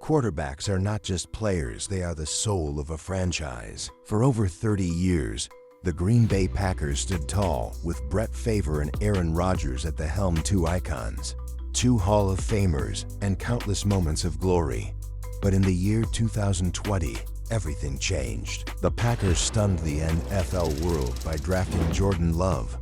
Quarterbacks are not just players, they are the soul of a franchise. For over 30 years, the Green Bay Packers stood tall with Brett Favre and Aaron Rodgers at the helm, two icons, two Hall of Famers, and countless moments of glory. But in the year 2020, everything changed. The Packers stunned the NFL world by drafting Jordan Love,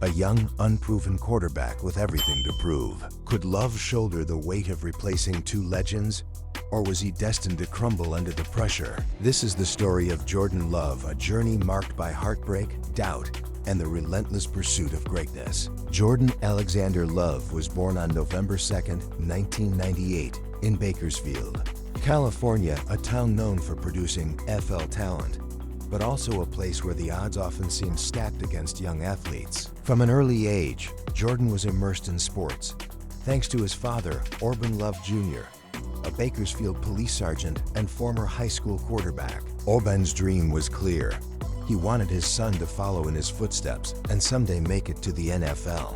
a young, unproven quarterback with everything to prove. Could Love shoulder the weight of replacing two legends? Or was he destined to crumble under the pressure? This is the story of Jordan Love, a journey marked by heartbreak, doubt, and the relentless pursuit of greatness. Jordan Alexander Love was born on November 2, 1998, in Bakersfield, California, a town known for producing NFL talent, but also a place where the odds often seem stacked against young athletes. From an early age, Jordan was immersed in sports, thanks to his father, Orban Love Jr., a Bakersfield police sergeant and former high school quarterback. Orban's dream was clear. He wanted his son to follow in his footsteps and someday make it to the NFL.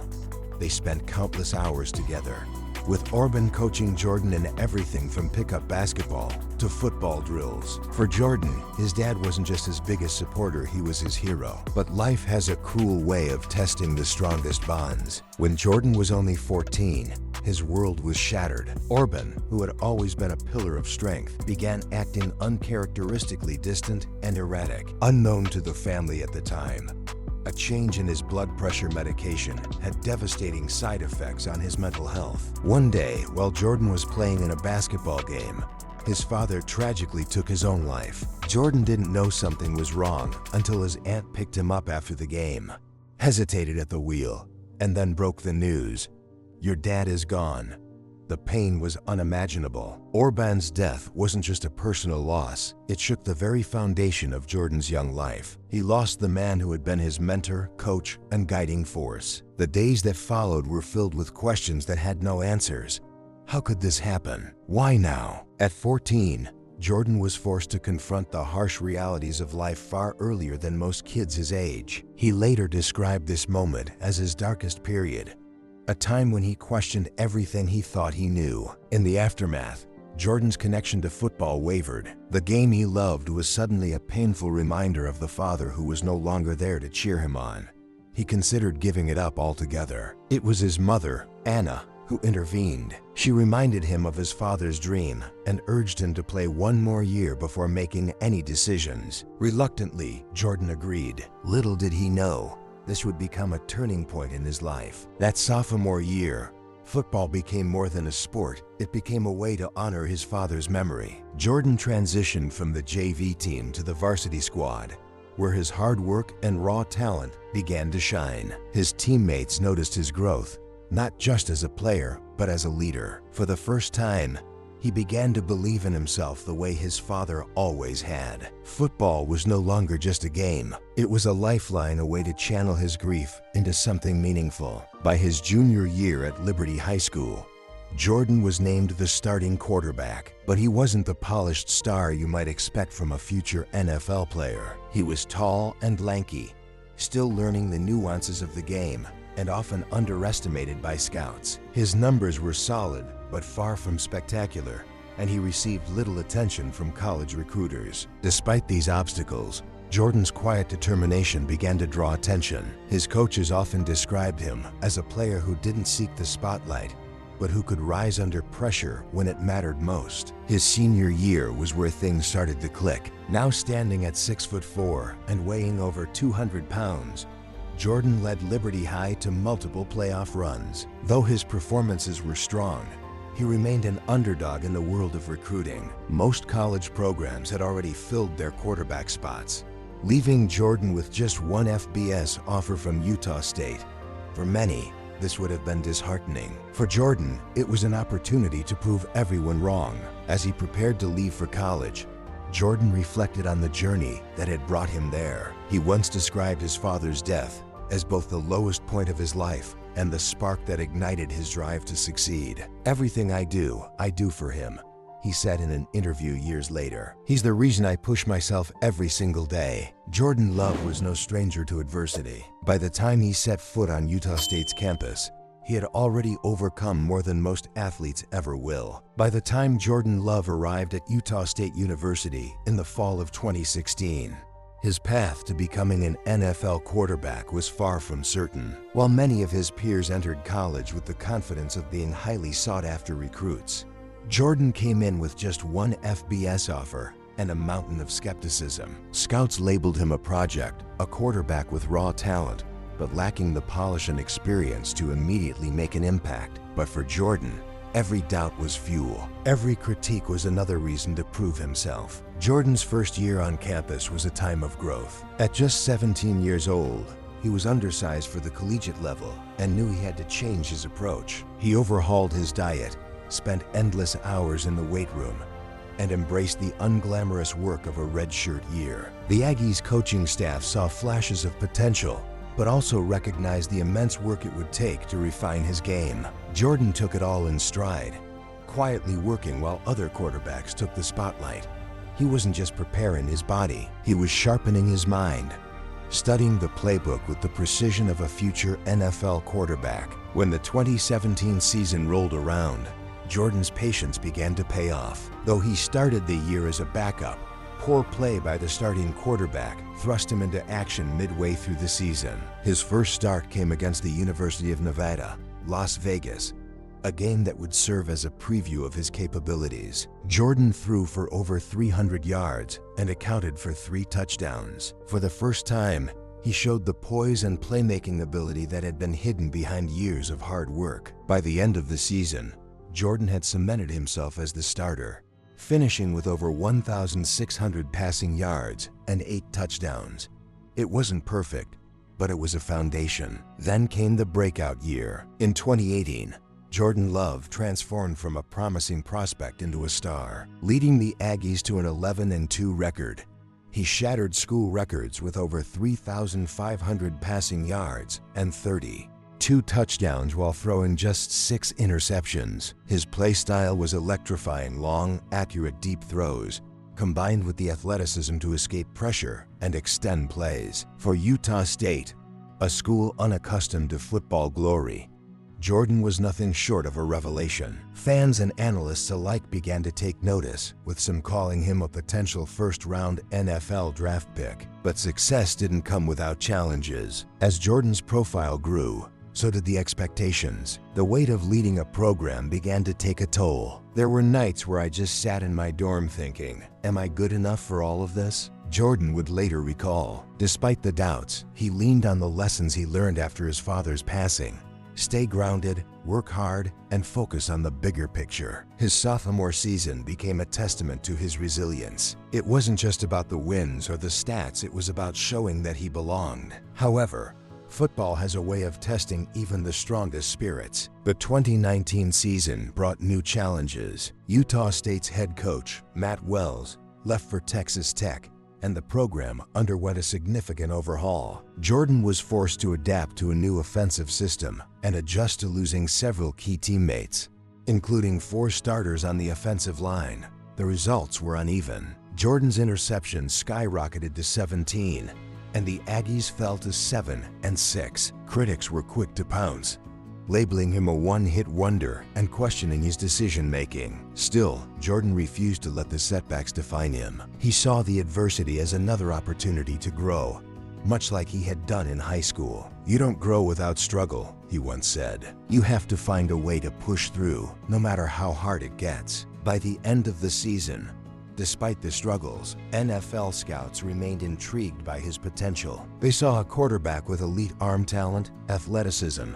They spent countless hours together, with Orban coaching Jordan in everything from pickup basketball to football drills. For Jordan, his dad wasn't just his biggest supporter, he was his hero. But life has a cruel way of testing the strongest bonds. When Jordan was only 14, his world was shattered. Orban, who had always been a pillar of strength, began acting uncharacteristically distant and erratic. Unknown to the family at the time, a change in his blood pressure medication had devastating side effects on his mental health. One day, while Jordan was playing in a basketball game, his father tragically took his own life. Jordan didn't know something was wrong until his aunt picked him up after the game, hesitated at the wheel, and then broke the news: "Your dad is gone." The pain was unimaginable. Orban's death wasn't just a personal loss, it shook the very foundation of Jordan's young life. He lost the man who had been his mentor, coach, and guiding force. The days that followed were filled with questions that had no answers. How could this happen? Why now? At 14, Jordan was forced to confront the harsh realities of life far earlier than most kids his age. He later described this moment as his darkest period, a time when he questioned everything he thought he knew. In the aftermath, Jordan's connection to football wavered. The game he loved was suddenly a painful reminder of the father who was no longer there to cheer him on. He considered giving it up altogether. It was his mother, Anna, who intervened. She reminded him of his father's dream and urged him to play one more year before making any decisions. Reluctantly, Jordan agreed. Little did he know, this would become a turning point in his life. That sophomore year, football became more than a sport, it became a way to honor his father's memory. Jordan transitioned from the JV team to the varsity squad, where his hard work and raw talent began to shine. His teammates noticed his growth, not just as a player, but as a leader. For the first time, he began to believe in himself the way his father always had. Football was no longer just a game. It was a lifeline, a way to channel his grief into something meaningful. By his junior year at Liberty High School, Jordan was named the starting quarterback, but he wasn't the polished star you might expect from a future NFL player. He was tall and lanky, still learning the nuances of the game, and often underestimated by scouts. His numbers were solid, but far from spectacular, and he received little attention from college recruiters. Despite these obstacles, Jordan's quiet determination began to draw attention. His coaches often described him as a player who didn't seek the spotlight, but who could rise under pressure when it mattered most. His senior year was where things started to click. Now standing at 6'4" and weighing over 200 pounds, Jordan led Liberty High to multiple playoff runs. Though his performances were strong, he remained an underdog in the world of recruiting. Most college programs had already filled their quarterback spots, leaving Jordan with just one FBS offer from Utah State. For many, this would have been disheartening. For Jordan, it was an opportunity to prove everyone wrong. As he prepared to leave for college, Jordan reflected on the journey that had brought him there. He once described his father's death as both the lowest point of his life and the spark that ignited his drive to succeed. "Everything I do for him," he said in an interview years later. "He's the reason I push myself every single day." Jordan Love was no stranger to adversity. By the time he set foot on Utah State's campus, he had already overcome more than most athletes ever will. By the time Jordan Love arrived at Utah State University in the fall of 2016, his path to becoming an NFL quarterback was far from certain. While many of his peers entered college with the confidence of being highly sought-after recruits, Jordan came in with just one FBS offer and a mountain of skepticism. Scouts labeled him a project, a quarterback with raw talent, but lacking the polish and experience to immediately make an impact. But for Jordan, every doubt was fuel. Every critique was another reason to prove himself. Jordan's first year on campus was a time of growth. At just 17 years old, he was undersized for the collegiate level and knew he had to change his approach. He overhauled his diet, spent endless hours in the weight room, and embraced the unglamorous work of a redshirt year. The Aggies coaching staff saw flashes of potential, but also recognized the immense work it would take to refine his game. Jordan took it all in stride, quietly working while other quarterbacks took the spotlight. He wasn't just preparing his body, he was sharpening his mind, studying the playbook with the precision of a future NFL quarterback. When the 2017 season rolled around, Jordan's patience began to pay off. Though he started the year as a backup, poor play by the starting quarterback thrust him into action midway through the season. His first start came against the University of Nevada, Las Vegas, a game that would serve as a preview of his capabilities. Jordan threw for over 300 yards and accounted for 3 touchdowns. For the first time, he showed the poise and playmaking ability that had been hidden behind years of hard work. By the end of the season, Jordan had cemented himself as the starter, finishing with over 1,600 passing yards and 8 touchdowns. It wasn't perfect, but it was a foundation. Then came the breakout year. In 2018, Jordan Love transformed from a promising prospect into a star, leading the Aggies to an 11-2 record. He shattered school records with over 3,500 passing yards and 32 touchdowns while throwing just 6 interceptions. His play style was electrifying: long, accurate deep throws, combined with the athleticism to escape pressure and extend plays. For Utah State, a school unaccustomed to football glory, Jordan was nothing short of a revelation. Fans and analysts alike began to take notice, with some calling him a potential first-round NFL draft pick. But success didn't come without challenges. As Jordan's profile grew, so did the expectations. The weight of leading a program began to take a toll. There were nights where I just sat in my dorm thinking, am I good enough for all of this? Jordan would later recall. Despite the doubts, he leaned on the lessons he learned after his father's passing. Stay grounded, work hard, and focus on the bigger picture. His sophomore season became a testament to his resilience. It wasn't just about the wins or the stats, it was about showing that he belonged. However, football has a way of testing even the strongest spirits. The 2019 season brought new challenges. Utah State's head coach, Matt Wells, left for Texas Tech, and the program underwent a significant overhaul. Jordan was forced to adapt to a new offensive system and adjust to losing several key teammates, including 4 starters on the offensive line. The results were uneven. Jordan's interceptions skyrocketed to 17, and the Aggies fell to 7-6. Critics were quick to pounce, labeling him a one-hit wonder and questioning his decision-making. Still, Jordan refused to let the setbacks define him. He saw the adversity as another opportunity to grow, much like he had done in high school. "You don't grow without struggle," he once said. "You have to find a way to push through, no matter how hard it gets." By the end of the season, despite the struggles, NFL scouts remained intrigued by his potential. They saw a quarterback with elite arm talent, athleticism,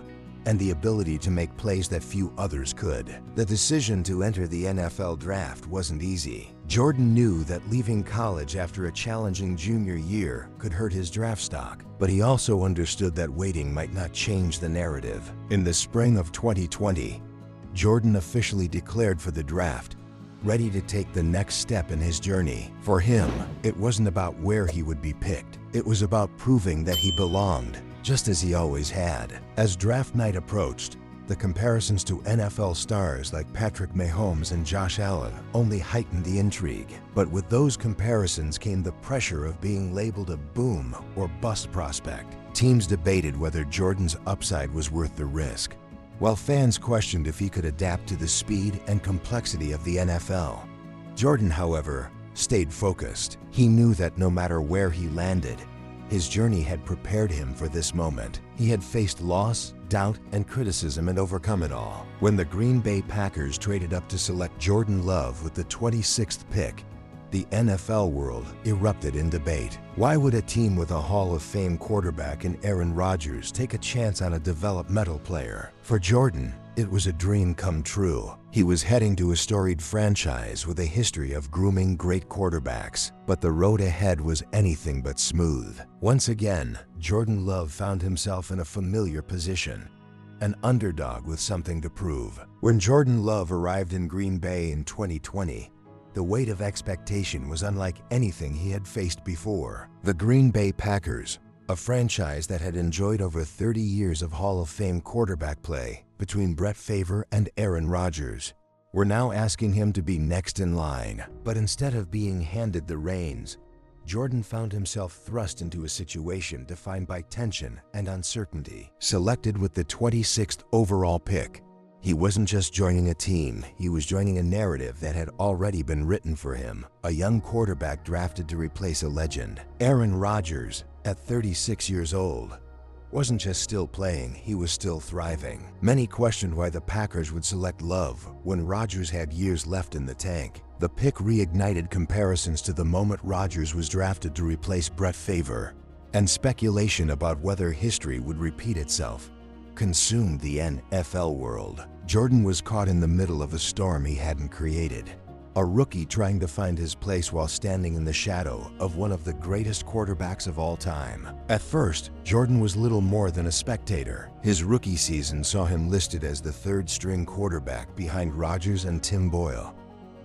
and the ability to make plays that few others could. The decision to enter the NFL draft wasn't easy. Jordan knew that leaving college after a challenging junior year could hurt his draft stock, but he also understood that waiting might not change the narrative. In the spring of 2020, Jordan officially declared for the draft, ready to take the next step in his journey. For him, it wasn't about where he would be picked. It was about proving that he belonged, just as he always had. As draft night approached, the comparisons to NFL stars like Patrick Mahomes and Josh Allen only heightened the intrigue. But with those comparisons came the pressure of being labeled a boom or bust prospect. Teams debated whether Jordan's upside was worth the risk. while fans questioned if he could adapt to the speed and complexity of the NFL. Jordan, however, stayed focused. He knew that no matter where he landed, his journey had prepared him for this moment. He had faced loss, doubt, and criticism and overcome it all. When the Green Bay Packers traded up to select Jordan Love with the 26th pick, the NFL world erupted in debate. Why would a team with a Hall of Fame quarterback in Aaron Rodgers take a chance on a developmental player? For Jordan, it was a dream come true. He was heading to a storied franchise with a history of grooming great quarterbacks, but the road ahead was anything but smooth. Once again, Jordan Love found himself in a familiar position, an underdog with something to prove. When Jordan Love arrived in Green Bay in 2020, the weight of expectation was unlike anything he had faced before. The Green Bay Packers, a franchise that had enjoyed over 30 years of Hall of Fame quarterback play between Brett Favre and Aaron Rodgers, were now asking him to be next in line. But instead of being handed the reins, Jordan found himself thrust into a situation defined by tension and uncertainty. Selected with the 26th overall pick, he wasn't just joining a team, he was joining a narrative that had already been written for him. A young quarterback drafted to replace a legend. Aaron Rodgers, at 36 years old, wasn't just still playing, he was still thriving. Many questioned why the Packers would select Love when Rodgers had years left in the tank. The pick reignited comparisons to the moment Rodgers was drafted to replace Brett Favre, and speculation about whether history would repeat itself consumed the NFL world. Jordan was caught in the middle of a storm he hadn't created. A rookie trying to find his place while standing in the shadow of one of the greatest quarterbacks of all time. At first, Jordan was little more than a spectator. His rookie season saw him listed as the third-string quarterback behind Rodgers and Tim Boyle.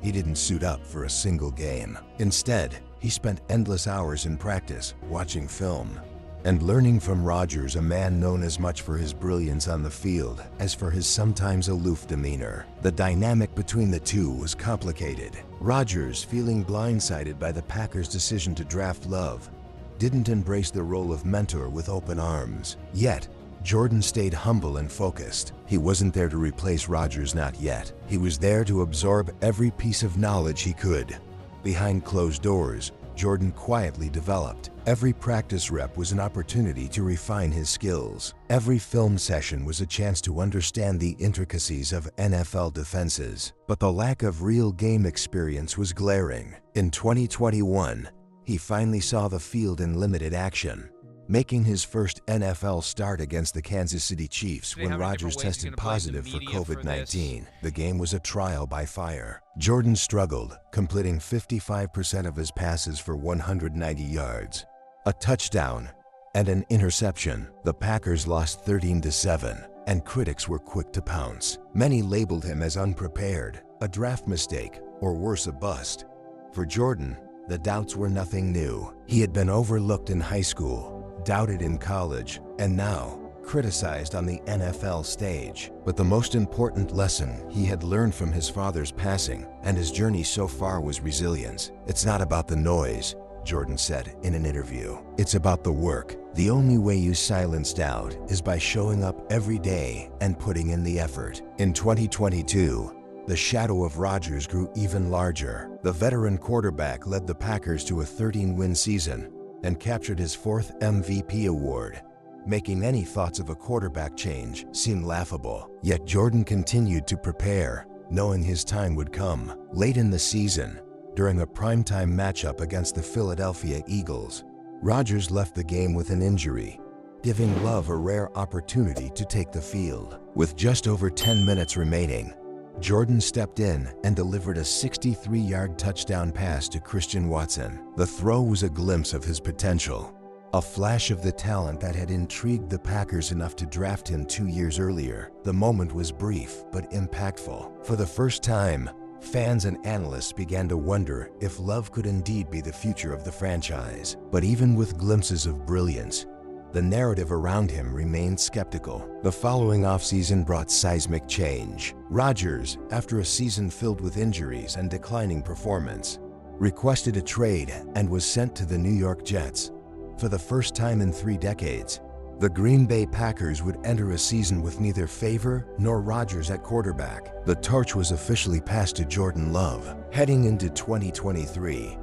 He didn't suit up for a single game. Instead, he spent endless hours in practice, watching film, and learning from Rodgers, a man known as much for his brilliance on the field as for his sometimes aloof demeanor. The dynamic between the two was complicated. Rodgers, feeling blindsided by the Packers' decision to draft Love, didn't embrace the role of mentor with open arms. Yet, Jordan stayed humble and focused. He wasn't there to replace Rodgers, not yet. He was there to absorb every piece of knowledge he could. Behind closed doors, Jordan quietly developed. Every practice rep was an opportunity to refine his skills. Every film session was a chance to understand the intricacies of NFL defenses. But the lack of real game experience was glaring. In 2021, he finally saw the field in limited action, making his first NFL start against the Kansas City Chiefs when Rodgers tested positive for COVID-19. The game was a trial by fire. Jordan struggled, completing 55% of his passes for 190 yards, a touchdown, and an interception. The Packers lost 13-7, and critics were quick to pounce. Many labeled him as unprepared, a draft mistake, or worse, a bust. For Jordan, the doubts were nothing new. He had been overlooked in high school, doubted in college, and now criticized on the NFL stage. But the most important lesson he had learned from his father's passing and his journey so far was resilience. "It's not about the noise," Jordan said in an interview. "It's about the work. The only way you silence doubt is by showing up every day and putting in the effort." In 2022, the shadow of Rodgers grew even larger. The veteran quarterback led the Packers to a 13-win season and captured his 4th MVP award, making any thoughts of a quarterback change seem laughable. Yet Jordan continued to prepare, knowing his time would come. Late in the season, during a primetime matchup against the Philadelphia Eagles, Rodgers left the game with an injury, giving Love a rare opportunity to take the field. With just over 10 minutes remaining, Jordan stepped in and delivered a 63-yard touchdown pass to Christian Watson. The throw was a glimpse of his potential, a flash of the talent that had intrigued the Packers enough to draft him 2 years earlier. The moment was brief but impactful. For the first time, fans and analysts began to wonder if Love could indeed be the future of the franchise. But even with glimpses of brilliance, the narrative around him remained skeptical. The following offseason brought seismic change. Rodgers, after a season filled with injuries and declining performance, requested a trade and was sent to the New York Jets. For the first time in 3 decades, The Green Bay Packers would enter a season with neither Favre nor Rodgers at quarterback. The torch was officially passed to Jordan Love. Heading into 2023,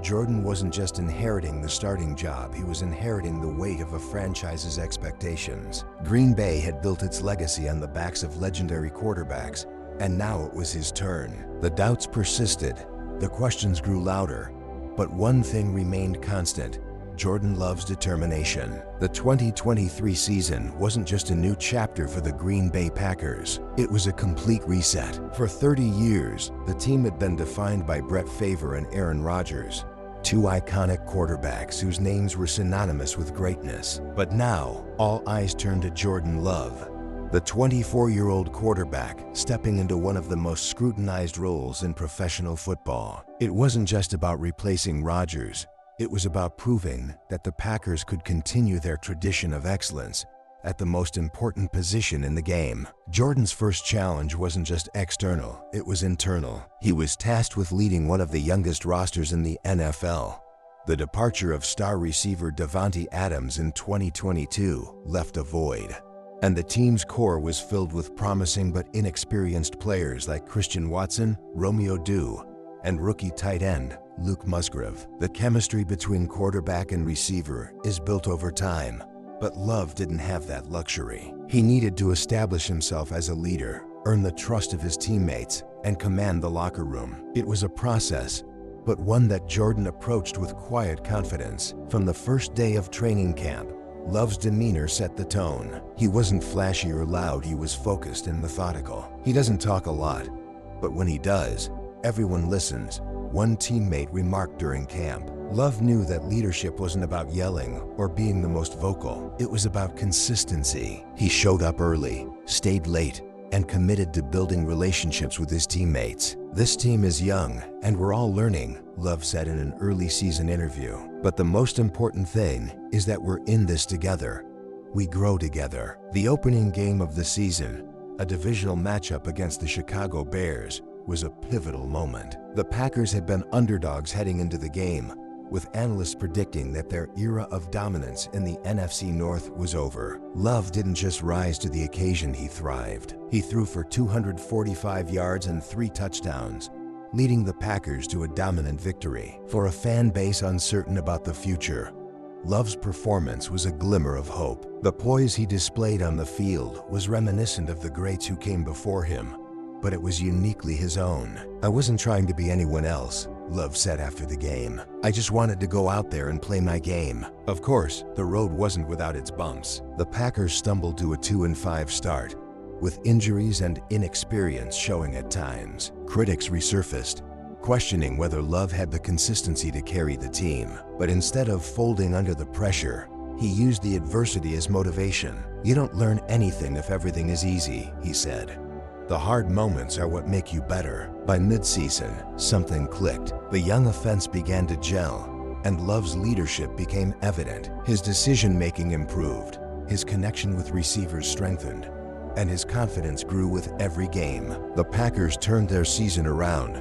Jordan wasn't just inheriting the starting job, he was inheriting the weight of a franchise's expectations. Green Bay had built its legacy on the backs of legendary quarterbacks, and now it was his turn. The doubts persisted, the questions grew louder, but one thing remained constant: Jordan Love's determination. The 2023 season wasn't just a new chapter for the Green Bay Packers. It was a complete reset. For 30 years, the team had been defined by Brett Favre and Aaron Rodgers, two iconic quarterbacks whose names were synonymous with greatness. But now, all eyes turned to Jordan Love, the 24-year-old quarterback stepping into one of the most scrutinized roles in professional football. It wasn't just about replacing Rodgers. It was about proving that the Packers could continue their tradition of excellence at the most important position in the game. Jordan's first challenge wasn't just external, it was internal. He was tasked with leading one of the youngest rosters in the NFL. The departure of star receiver Davante Adams in 2022 left a void, and the team's core was filled with promising but inexperienced players like Christian Watson, Romeo Doubs, and rookie tight end Luke Musgrave. The chemistry between quarterback and receiver is built over time, but Love didn't have that luxury. He needed to establish himself as a leader, earn the trust of his teammates, and command the locker room. It was a process, but one that Jordan approached with quiet confidence. From the first day of training camp, Love's demeanor set the tone. He wasn't flashy or loud, he was focused and methodical. He doesn't talk a lot, but when he does, everyone listens. One teammate remarked during camp, Love knew that leadership wasn't about yelling or being the most vocal. It was about consistency. He showed up early, stayed late, and committed to building relationships with his teammates. "This team is young, and we're all learning," Love said in an early season interview. "But the most important thing is that we're in this together. We grow together." The opening game of the season, a divisional matchup against the Chicago Bears, was a pivotal moment. The Packers had been underdogs heading into the game, with analysts predicting that their era of dominance in the NFC North was over. Love didn't just rise to the occasion, he thrived. He threw for 245 yards and 3 touchdowns, leading the Packers to a dominant victory. For a fan base uncertain about the future, Love's performance was a glimmer of hope. The poise he displayed on the field was reminiscent of the greats who came before him, but it was uniquely his own. "I wasn't trying to be anyone else," Love said after the game. "I just wanted to go out there and play my game." Of course, the road wasn't without its bumps. The Packers stumbled to a 2-5 start, with injuries and inexperience showing at times. Critics resurfaced, questioning whether Love had the consistency to carry the team. But instead of folding under the pressure, he used the adversity as motivation. "You don't learn anything if everything is easy," he said. "The hard moments are what make you better." By mid-season, something clicked. The young offense began to gel, and Love's leadership became evident. His decision-making improved, his connection with receivers strengthened, and his confidence grew with every game. The Packers turned their season around,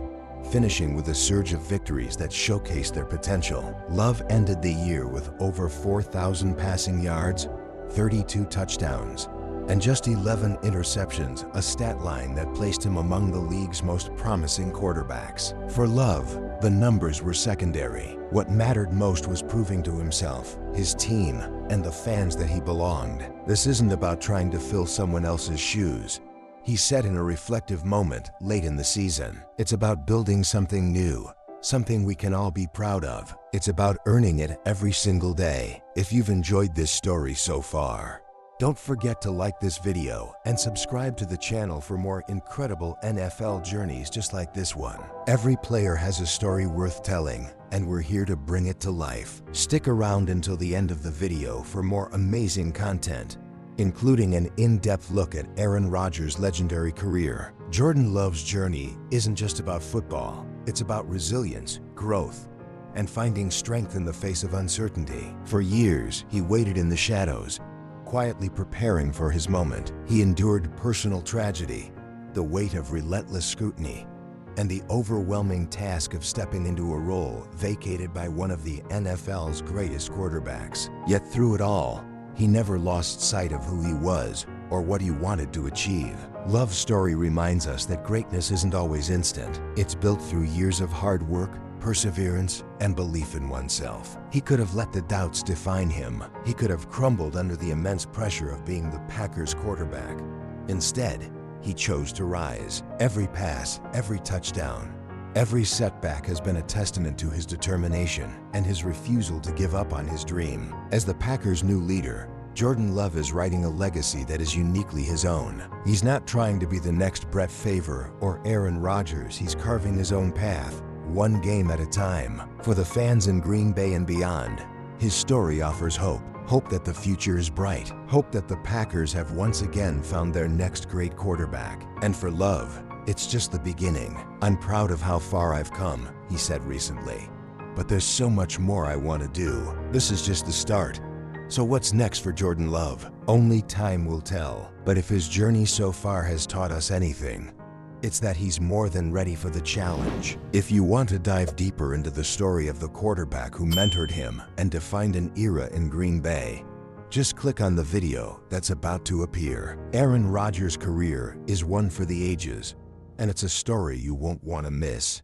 finishing with a surge of victories that showcased their potential. Love ended the year with over 4,000 passing yards, 32 touchdowns, and just 11 interceptions, a stat line that placed him among the league's most promising quarterbacks. For Love, the numbers were secondary. What mattered most was proving to himself, his team, and the fans that he belonged. "This isn't about trying to fill someone else's shoes," he said in a reflective moment late in the season. "It's about building something new, something we can all be proud of. It's about earning it every single day." If you've enjoyed this story so far, don't forget to like this video and subscribe to the channel for more incredible NFL journeys just like this one. Every player has a story worth telling, and we're here to bring it to life. Stick around until the end of the video for more amazing content, including an in-depth look at Aaron Rodgers' legendary career. Jordan Love's journey isn't just about football. It's about resilience, growth, and finding strength in the face of uncertainty. For years, he waited in the shadows, quietly preparing for his moment. He endured personal tragedy, the weight of relentless scrutiny, and the overwhelming task of stepping into a role vacated by one of the NFL's greatest quarterbacks. Yet through it all, he never lost sight of who he was or what he wanted to achieve. Love's story reminds us that greatness isn't always instant. It's built through years of hard work, perseverance, and belief in oneself. He could have let the doubts define him. He could have crumbled under the immense pressure of being the Packers quarterback. Instead, he chose to rise. Every pass, every touchdown, every setback has been a testament to his determination and his refusal to give up on his dream. As the Packers' new leader, Jordan Love is writing a legacy that is uniquely his own. He's not trying to be the next Brett Favre or Aaron Rodgers. He's carving his own path, one game at a time. For the fans in Green Bay and beyond, his story offers hope. Hope that the future is bright. Hope that the Packers have once again found their next great quarterback. And for Love, it's just the beginning. "I'm proud of how far I've come," he said recently. "But there's so much more I want to do. This is just the start." So what's next for Jordan Love? Only time will tell. But if his journey so far has taught us anything, it's that he's more than ready for the challenge. If you want to dive deeper into the story of the quarterback who mentored him and defined an era in Green Bay, just click on the video that's about to appear. Aaron Rodgers' career is one for the ages, and it's a story you won't want to miss.